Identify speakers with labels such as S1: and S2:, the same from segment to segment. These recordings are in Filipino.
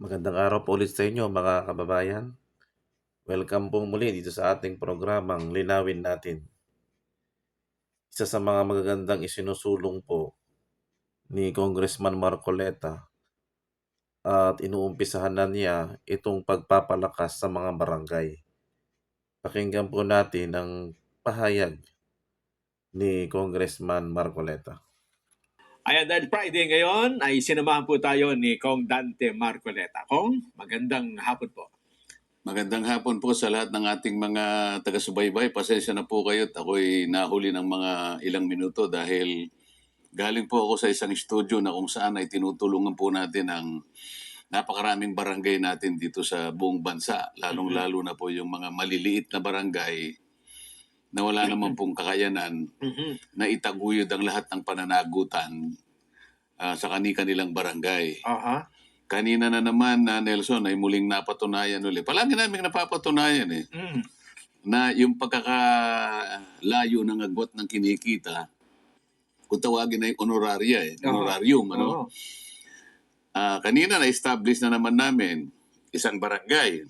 S1: Magandang araw po ulit sa inyo mga kababayan. Welcome po muli dito sa ating programang Linawin Natin. Isa sa mga magagandang isinusulong po ni Congressman Marcoleta at inuumpisahan na niya itong pagpapalakas sa mga barangay. Pakinggan po natin ang pahayag ni Congressman Marcoleta.
S2: Ayan, dahil Friday ngayon ay sinamahan po tayo ni Kong Dante Marcoleta. Kong, magandang hapon po.
S3: Magandang hapon po sa lahat ng ating mga taga-subaybay. Pasensya na po kayo at ako'y nahuli ng mga ilang minuto dahil galing po ako sa isang studio na kung saan ay tinutulungan po natin ang napakaraming barangay natin dito sa buong bansa. Lalong-lalo na po yung mga maliliit na barangay na wala naman pong kakayanan na itaguyod ang lahat ng pananagutan sa kanilang barangay. Kanina na naman na Nelson ay muling napatunayan ulit. Palagi namin napapatunayan na yung pagkakalayo ng agwat ng kinikita, kung tawagin na yung honorarium. Kanina na-establish na naman namin isang barangay.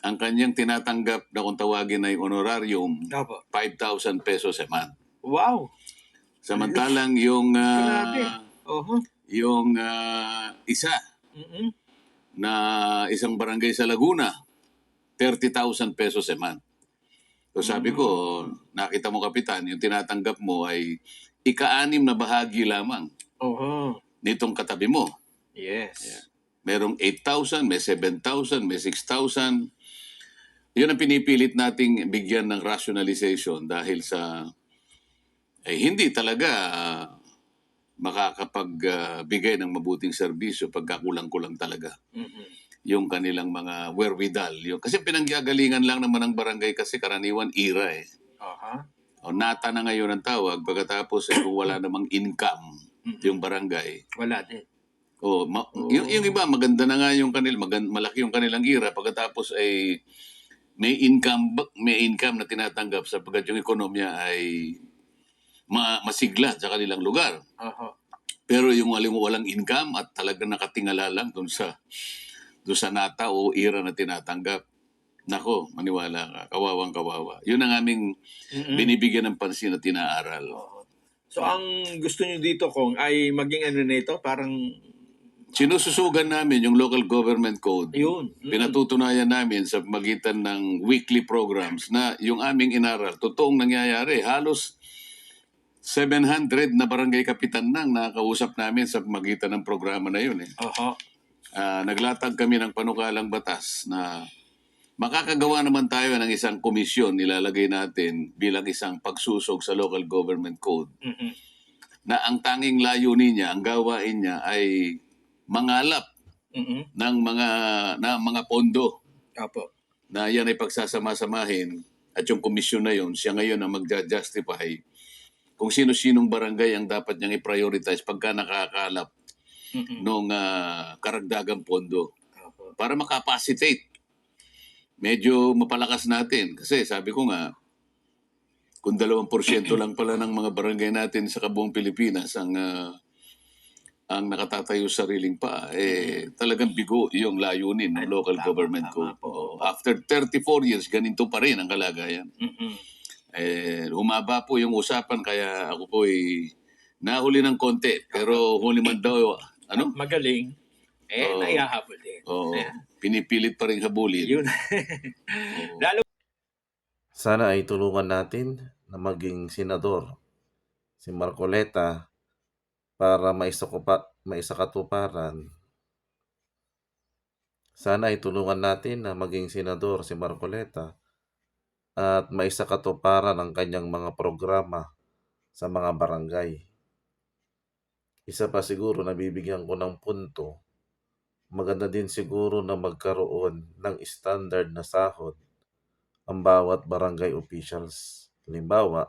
S3: Ang kanyang tinatanggap na kung tawagin na yung honorarium, 5,000 pesos a month.
S2: Wow!
S3: Samantalang yung yung isa na isang barangay sa Laguna, 30,000 pesos a month. So sabi ko, nakita mo kapitan, yung tinatanggap mo ay ika-6 na bahagi lamang nitong katabi mo.
S2: Yes.
S3: Merong 8,000, may 7,000, may 6,000. Yun ang pinipilit nating bigyan ng rationalization dahil sa hindi talaga makakapagbigay ng mabuting serbisyo pagkakulang-kulang talaga yung kanilang mga wherewithal. Kasi pinanggagalingan lang naman ng barangay kasi karaniwan ira O nata na ngayon ang tawag pagkatapos kung wala namang income yung barangay.
S2: Wala din.
S3: Yung iba maganda na nga yung malaki yung kanilang ira pagkatapos ay may income na tinatanggap sapagkat yung ekonomiya ay masigla sa kanilang lugar. Pero yung walang income at talagang nakatingala lang doon sa nata o ira na tinatanggap, nako, maniwala ka, kawawang-kawawa. Yun ang aming binibigyan ng pansin at tinaaral.
S2: So ang gusto nyo dito, Kong, ay maging ano na ito, parang
S3: sinususugan namin yung local government code.
S2: Yun.
S3: Pinatutunayan namin sa magitan ng weekly programs na yung aming inaral, totoong nangyayari. Halos 700 na barangay kapitan nang nakakausap namin sa magitan ng programa na yun. Naglatag kami ng panukalang batas na makakagawa naman tayo ng isang komisyon nilalagay natin bilang isang pagsusog sa local government code. Na ang tanging layunin niya, ang gawain niya ay mangalap ng mga pondo na yan ay pagsasama-samahin at yung komisyon na yun, siya ngayon ang magja-justify kung sino-sinong barangay ang dapat niyang i-prioritize pagka nakakalap ng karagdagang pondo para makapacitate. Medyo mapalakas natin kasi sabi ko nga kung 2% lang pala ng mga barangay natin sa kabuong Pilipinas ang nakatatayo sa sariling paa, talagang bigo yung layunin ng local government code. After 34 years, ganito pa rin ang kalagayan. Humaba po yung usapan, kaya ako po nahuli ng konti. Pero huli man daw,
S2: magaling, naihahabol din.
S3: Pinipilit pa rin habulin.
S2: Yun.
S1: Sana ay tulungan natin na maging senador si Marcoleta para maisakatuparan. Sana ay tulungan natin na maging senador si Marcoleta at maisakatuparan ang kanyang mga programa sa mga barangay. Isa pa siguro na bibigyan ko ng punto, maganda din siguro na magkaroon ng standard na sahod ang bawat barangay officials. Halimbawa,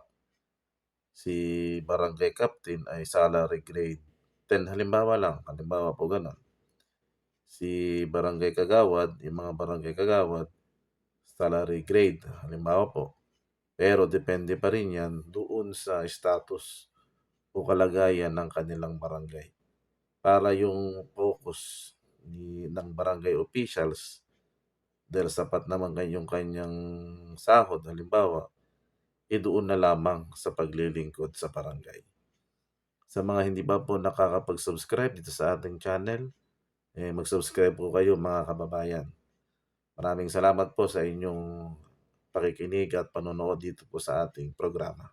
S1: si barangay captain ay salary grade 10. Halimbawa po ganun. Si barangay kagawad, yung mga barangay kagawad, salary grade, halimbawa po. Pero depende pa rin yan doon sa status o kalagayan ng kanilang barangay. Para yung focus ng barangay officials dahil sapat naman yung kanyang sahod halimbawa, doon na lamang sa paglilingkod sa barangay. Sa mga hindi pa po nakakapag-subscribe dito sa ating channel, mag-subscribe po kayo mga kababayan. Maraming salamat po sa inyong pakikinig at panonood dito po sa ating programa.